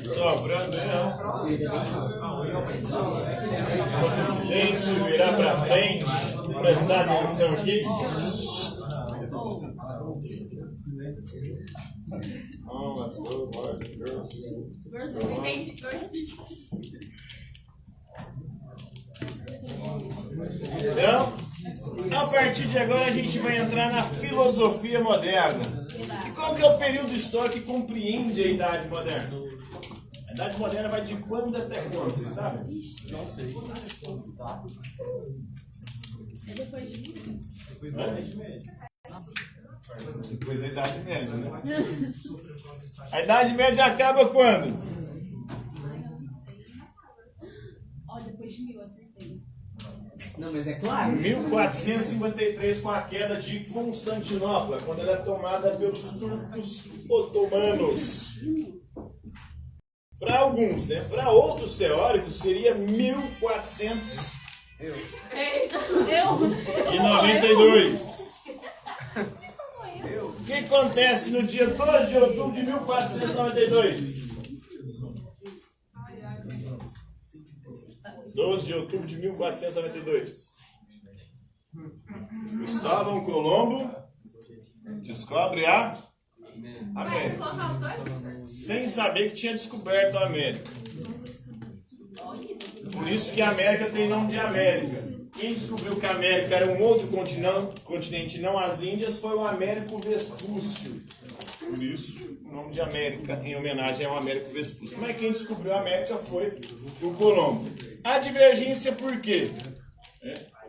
Sobrando, né? Silêncio, virar pra frente. Prestar atenção aqui. Oh, let's go, boys and girls. Então, a partir de agora a gente vai entrar na filosofia moderna. E qual que é o período histórico que compreende a Idade Moderna? A Idade Moderna vai de quando até quando, vocês sabem? Não sei. É depois de mim? Depois da Idade Média, né? A Idade Média acaba quando? Eu não sei. Ó, depois de 1000, acertei. Não, mas é claro. 1453, com a queda de Constantinopla, quando ela é tomada pelos turcos otomanos. Para alguns, né? Para outros teóricos, seria 1492. O que acontece no dia 12 de outubro de 1492? 12 de outubro de 1492. Cristóvão Colombo descobre a América, sem saber que tinha descoberto a América. Por isso que a América tem nome de América. Quem descobriu que a América era um outro continente, não as Índias, foi o Américo Vespúcio. Por isso, o nome de América, em homenagem ao Américo Vespúcio. Mas quem descobriu a América foi o Colombo. A divergência por quê?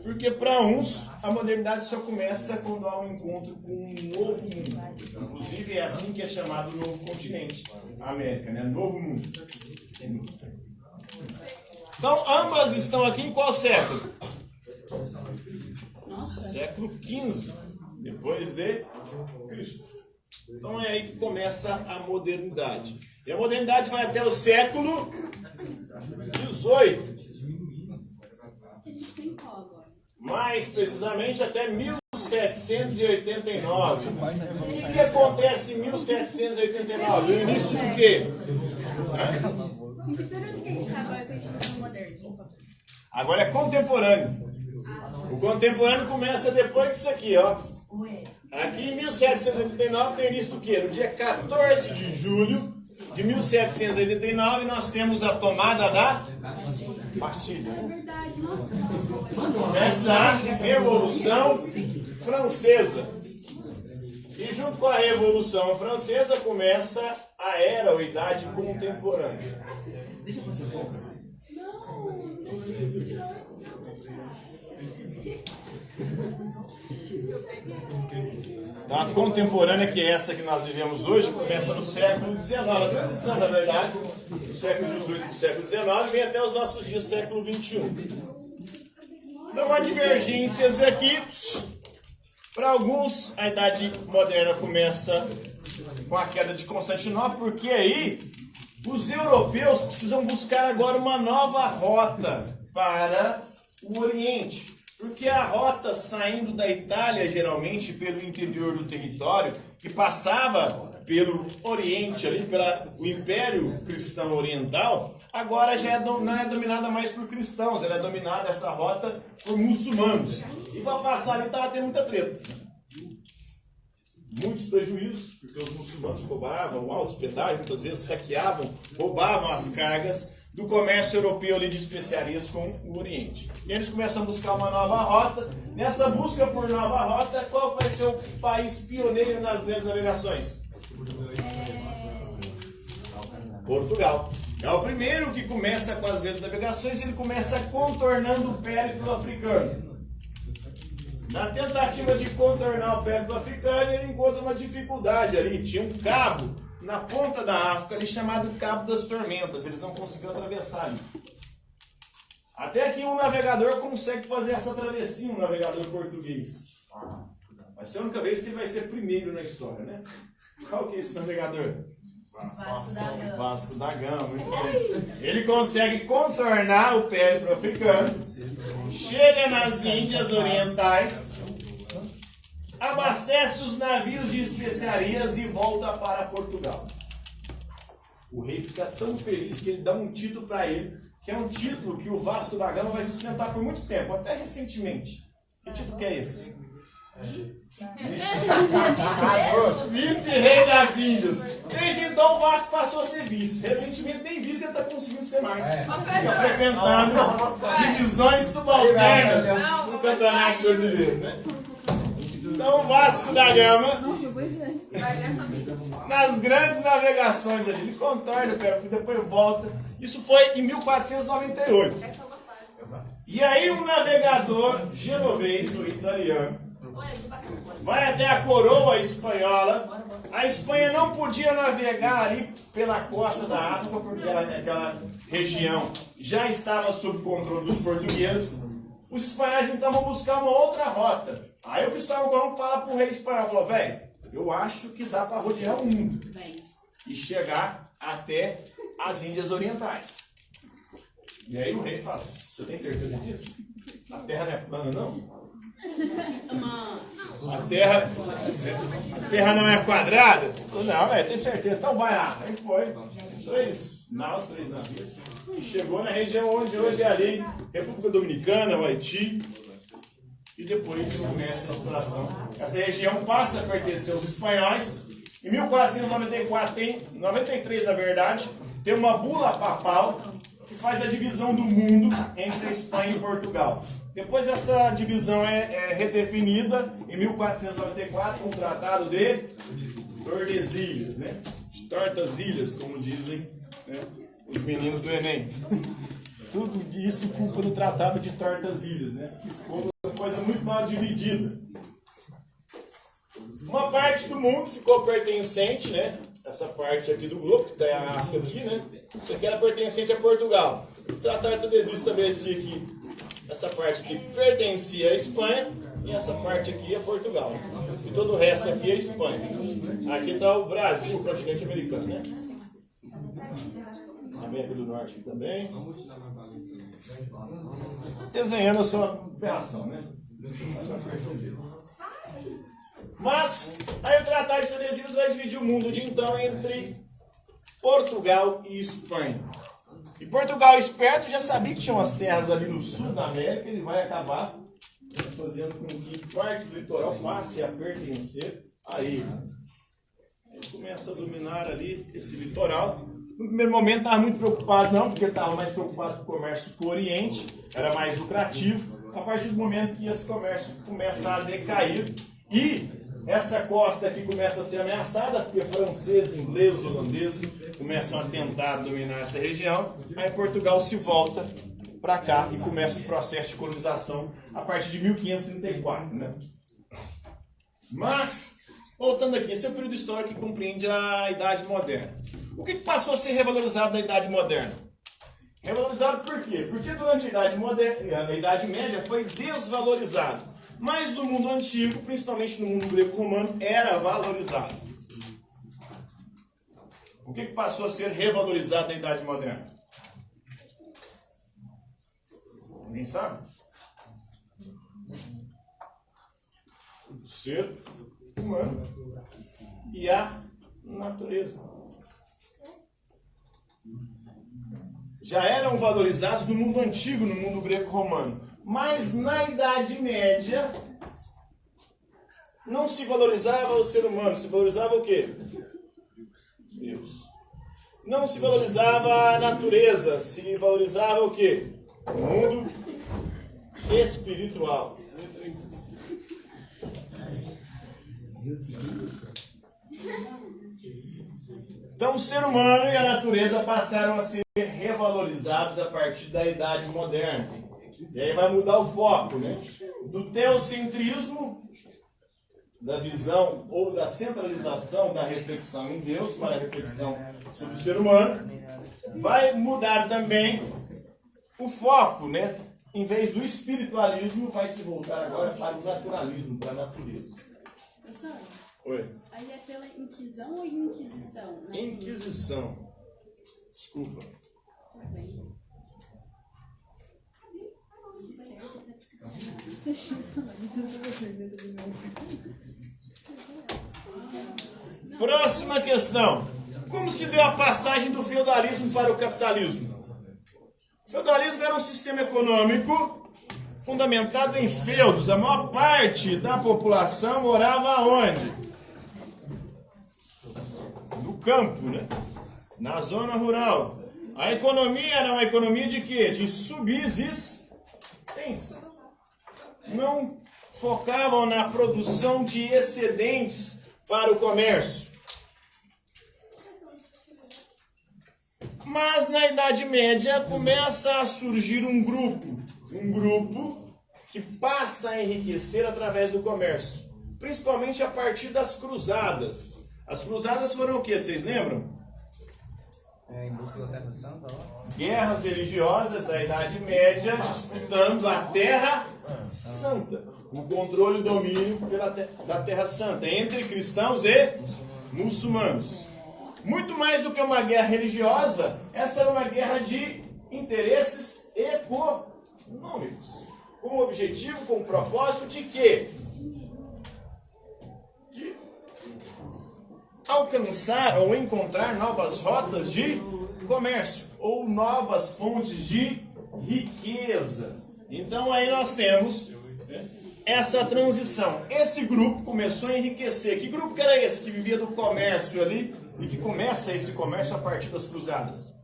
Porque para uns, a modernidade só começa quando há um encontro com um novo mundo. Inclusive, é assim que é chamado o novo continente, a América, né? Novo mundo. Então, ambas estão aqui em qual século? Século XV, depois de Cristo. Então é aí que começa a modernidade. E a modernidade vai até o século XVIII. Mais precisamente até 1789. O que acontece em 1789? O início do quê? Em que período que a gente está agora, se a gente está no moderno? Agora é contemporâneo. O contemporâneo começa depois disso aqui, ó. Aqui em 1789 tem o início do quê? No dia 14 de julho de 1789 nós temos a tomada da Bastilha. É verdade, nossa. Começa a Revolução Francesa. E junto com a Revolução Francesa começa a Era ou Idade Contemporânea. Deixa eu passar um pouco. Não, não sei. Então, a contemporânea, que é essa que nós vivemos hoje, começa no século XIX. A transição, na verdade, do século XVIII para o século XIX, vem até os nossos dias, século XXI. Então, há divergências aqui. Para alguns, a Idade Moderna começa com a queda de Constantinopla, porque aí os europeus precisam buscar agora uma nova rota para o Oriente. Porque a rota saindo da Itália, geralmente pelo interior do território, que passava pelo Oriente, ali pelo Império Cristão Oriental, agora já não é dominada mais por cristãos, ela é dominada, essa rota, por muçulmanos. E para passar ali estava tendo muita treta. Muitos prejuízos, porque os muçulmanos cobravam altos pedágios, muitas vezes saqueavam, roubavam as cargas do comércio europeu ali de especiarias com o Oriente. E eles começam a buscar uma nova rota. Nessa busca por nova rota, qual vai ser o país pioneiro nas grandes navegações? Portugal. É o primeiro que começa com as grandes navegações, ele começa contornando o périplo africano. Na tentativa de contornar o périplo africano, ele encontra uma dificuldade ali. Tinha um cabo na ponta da África ali chamado Cabo das Tormentas. Eles não conseguiram atravessar ali. Até que um navegador consegue fazer essa travessia, um navegador português. Vai ser a única vez que ele vai ser primeiro na história, né? Qual que é esse navegador? Vasco da Gama, muito bem. Ele consegue contornar o périplo africano, chega nas Índias Orientais, abastece os navios de especiarias e volta para Portugal. O rei fica tão feliz que ele dá um título para ele, que é um título que o Vasco da Gama vai sustentar por muito tempo, até recentemente. Que título que é esse? Vice-rei das Índias. Desde então o Vasco passou a ser vice. Recentemente nem vice ele está conseguindo ser mais. Está frequentando divisões subalternas no Campeonato Brasileiro, né? Então o Vasco da Gama, nas grandes navegações ali, ele contorna o perfil, depois volta. Isso foi em 1498. E aí um navegador genovês, o italiano, vai até a coroa espanhola. A Espanha não podia navegar ali pela costa da África, porque aquela região já estava sob controle dos portugueses. Os espanhóis então vão buscar uma outra rota. Aí o Cristóvão Colombo fala para o rei espanhol, falou, velho, eu acho que dá para rodear o mundo e chegar até as Índias Orientais. E aí o rei fala, você tem certeza disso? A terra não é plana, não? A terra não é quadrada? Não, velho, tem certeza. Então vai lá. Aí foi. 3 navios. E chegou na região onde hoje é ali, República Dominicana, o Haiti. E depois começa a exploração. Essa região passa a pertencer aos espanhóis. Em 1494, 93 na verdade, tem uma bula papal que faz a divisão do mundo entre a Espanha e Portugal. Depois essa divisão é redefinida em 1494 com o Tratado de Tordesilhas, né? De Tordesilhas, como dizem, né, os meninos do Enem. Tudo isso culpa do Tratado de Tordesilhas, né? Que ficou uma coisa muito mal dividida. Uma parte do mundo ficou pertencente, né? Essa parte aqui do globo, que está a África aqui, né? Isso aqui era pertencente a Portugal. O Tratado de Tordesilhas estabelecia que essa parte aqui pertencia à Espanha e essa parte aqui a Portugal. E todo o resto aqui é Espanha. Aqui está o Brasil, o continente americano, né? A América do Norte aqui também. Desenhando a sua ferração, né? Mas, aí o Tratado de Tordesilhas vai dividir o mundo de então entre Portugal e Espanha. E Portugal, esperto, já sabia que tinha umas terras ali no sul da América, ele vai acabar fazendo com que parte do litoral passe a pertencer a ele. Ele começa a dominar ali esse litoral. No primeiro momento estava muito preocupado não, porque ele estava mais preocupado com o comércio com o Oriente, era mais lucrativo. A partir do momento que esse comércio começa a decair e essa costa aqui começa a ser ameaçada, porque franceses, ingleses, holandeses começam a tentar dominar essa região. Aí Portugal se volta para cá e começa o processo de colonização a partir de 1534. Né? Mas, voltando aqui, esse é o período histórico que compreende a Idade Moderna. O que passou a ser revalorizado na Idade Moderna? Revalorizado por quê? Porque durante a Idade Moderna, a Idade Média foi desvalorizado. Mas no mundo antigo, principalmente no mundo greco-romano, era valorizado. O que passou a ser revalorizado na Idade Moderna? Ninguém sabe? O ser humano e a natureza. Já eram valorizados no mundo antigo, no mundo greco-romano. Mas na Idade Média não se valorizava o ser humano, se valorizava o quê? Deus. Não se valorizava a natureza, se valorizava o quê? O mundo espiritual. Então o ser humano e a natureza passaram a ser revalorizados a partir da Idade Moderna. E aí vai mudar o foco, né? Do teocentrismo, da visão ou da centralização da reflexão em Deus para a reflexão sobre o ser humano. Vai mudar também o foco, né? Em vez do espiritualismo, vai se voltar agora para o naturalismo, para a natureza. Professor, Oi. aí é pela Inquisão ou Inquisição? Inquisição. Desculpa. Tudo bem. Próxima questão. Como se deu a passagem do feudalismo para o capitalismo? O feudalismo era um sistema econômico fundamentado em feudos. A maior parte da população morava onde? No campo, né? Na zona rural. A economia era uma economia de quê? De subsistência. Não focavam na produção de excedentes para o comércio. Mas na Idade Média começa a surgir um grupo que passa a enriquecer através do comércio, principalmente a partir das cruzadas. As cruzadas foram o que? Vocês lembram? Em busca da Terra Santa, ó. Guerras religiosas da Idade Média disputando a Terra Santa, o controle e o domínio da Terra Santa entre cristãos e muçulmanos. Muito mais do que uma guerra religiosa, essa era uma guerra de interesses econômicos. Com o objetivo, com o propósito de quê? De alcançar ou encontrar novas rotas de comércio ou novas fontes de riqueza. Então aí nós temos essa transição. Esse grupo começou a enriquecer. Que grupo que era esse que vivia do comércio ali e que começa esse comércio a partir das cruzadas?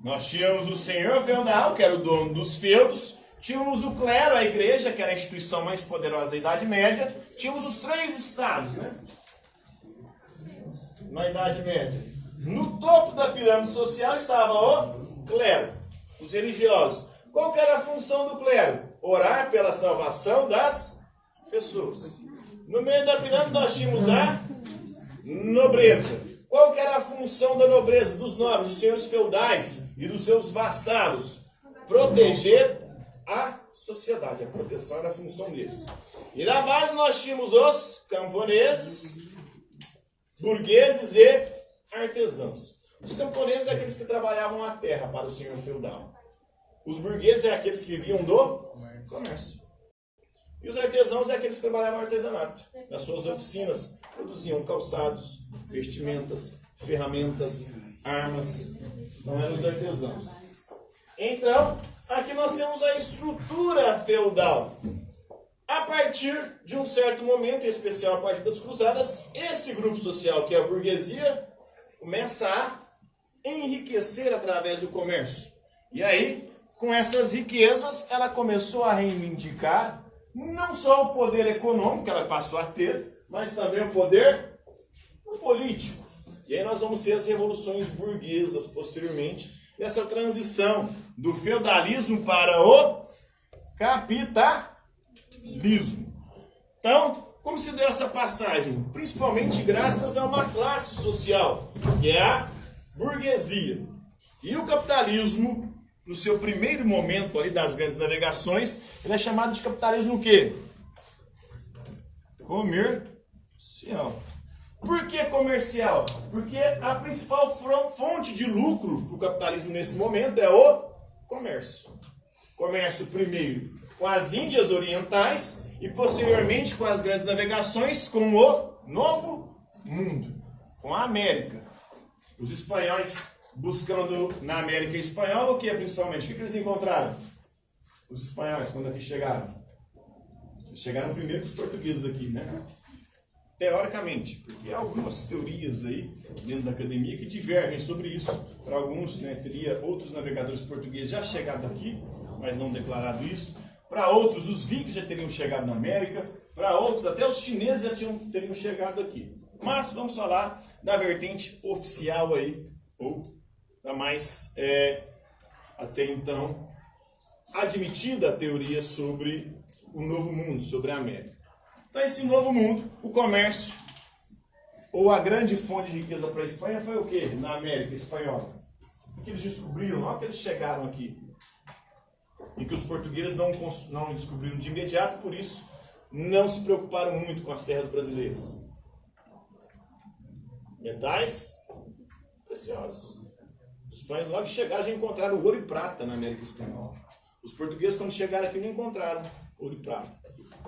Nós tínhamos o senhor feudal, que era o dono dos feudos, tínhamos o clero, a igreja, que era a instituição mais poderosa da Idade Média, tínhamos os três estados, né? Na Idade Média. No topo da pirâmide social estava o clero, os religiosos. Qual que era a função do clero? Orar pela salvação das pessoas. No meio da pirâmide nós tínhamos a nobreza. Qual que era a função da nobreza, dos nobres, dos senhores feudais e dos seus vassalos? Proteger a sociedade. A proteção era a função deles. E na base nós tínhamos os camponeses, burgueses e artesãos. Os camponeses é aqueles que trabalhavam a terra para o senhor feudal. Os burgueses é aqueles que viviam do comércio. E os artesãos é aqueles que trabalhavam no artesanato. Nas suas oficinas produziam calçados, vestimentas, ferramentas, armas. Não eram os artesãos. Então, aqui nós temos a estrutura feudal. A partir de um certo momento, em especial a partir das cruzadas, esse grupo social, que é a burguesia, começa a enriquecer através do comércio. E aí, com essas riquezas, ela começou a reivindicar não só o poder econômico que ela passou a ter, mas também o poder político. E aí nós vamos ter as revoluções burguesas posteriormente, essa transição do feudalismo para o capitalismo. Então, como se deu essa passagem? Principalmente graças a uma classe social, que é a burguesia. E o capitalismo, no seu primeiro momento ali das grandes navegações, ele é chamado de capitalismo o quê? Comercial. Por que comercial? Porque a principal fonte de lucro do capitalismo nesse momento é o comércio. Comércio primeiro com as Índias Orientais e posteriormente com as grandes navegações com o Novo Mundo, com a América. Os espanhóis buscando na América Espanhola o que principalmente? O que eles encontraram? Os espanhóis quando aqui chegaram? Eles chegaram primeiro que os portugueses aqui, né? Teoricamente, porque há algumas teorias aí dentro da academia que divergem sobre isso. Para alguns, né, teria outros navegadores portugueses já chegado aqui, mas não declarado isso. Para outros, os vikings já teriam chegado na América. Para outros, até os chineses já teriam chegado aqui. Mas vamos falar da vertente oficial aí, ou da mais, até então, admitida a teoria sobre o Novo Mundo, sobre a América. Então, esse Novo Mundo, o comércio, ou a grande fonte de riqueza para a Espanha foi o quê? Na América Espanhola. O que eles descobriram logo que eles chegaram aqui. E que os portugueses não descobriram de imediato, por isso não se preocuparam muito com as terras brasileiras. Metais preciosos. Os espanhóis logo que chegaram já encontraram ouro e prata na América Espanhola. Os portugueses quando chegaram aqui não encontraram ouro e prata.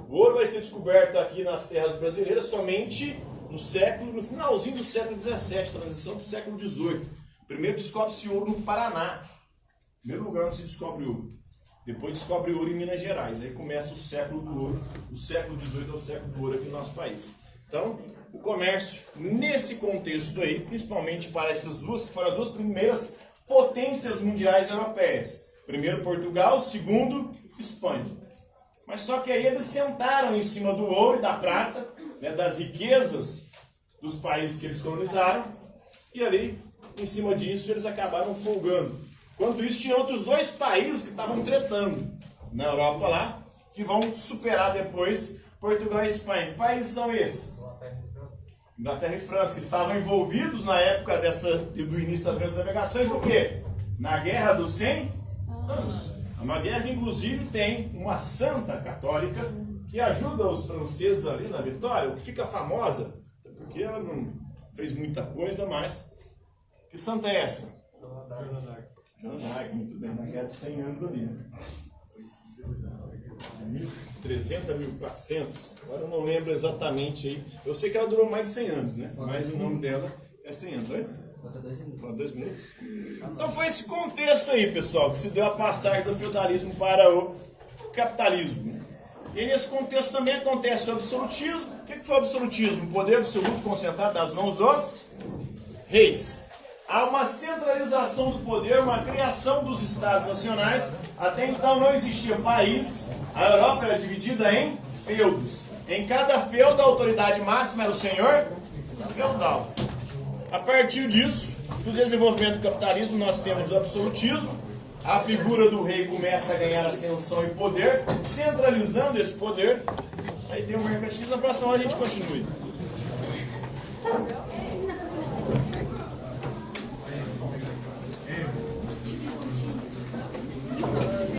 O ouro vai ser descoberto aqui nas terras brasileiras somente no finalzinho do século XVII, transição para o século XVIII. Primeiro descobre-se ouro no Paraná. Primeiro lugar onde se descobre ouro. Depois descobre ouro em Minas Gerais. Aí começa o século do ouro. O século XVIII é o século do ouro aqui no nosso país. Então, o comércio, nesse contexto aí, principalmente para essas duas, que foram as duas primeiras potências mundiais europeias. Primeiro Portugal, segundo Espanha. Mas só que aí eles sentaram em cima do ouro e da prata, né, das riquezas dos países que eles colonizaram, e ali, em cima disso, eles acabaram folgando. Enquanto isso, tinha outros dois países que estavam tretando na Europa lá, que vão superar depois Portugal e Espanha. Que países são esses? Inglaterra e França, que estavam envolvidos na época do início das grandes navegações, no quê? Na Guerra dos 100 Anos. É uma guerra que, inclusive, tem uma santa católica que ajuda os franceses ali na vitória, o que fica famosa, porque ela não fez muita coisa, mas... Que santa é essa? Joana d'Arc, muito bem, na guerra de 100 anos ali. Né? 1300 a 1400, agora eu não lembro exatamente aí. Eu sei que ela durou mais de 100 anos, né? Mas o nome dela é 100 anos, né? Falta 2 minutos. Então foi esse contexto aí, pessoal, que se deu a passagem do feudalismo para o capitalismo. E nesse contexto também acontece o absolutismo. O que foi o absolutismo? O poder absoluto concentrado nas mãos dos reis. Há uma centralização do poder, uma criação dos estados nacionais. Até então não existiam países. A Europa era dividida em feudos. Em cada feudo, a autoridade máxima era o senhor feudal. A partir disso, do desenvolvimento do capitalismo, nós temos o absolutismo. A figura do rei começa a ganhar ascensão e poder, centralizando esse poder. Aí tem o mercantilismo. Na próxima hora a gente continua.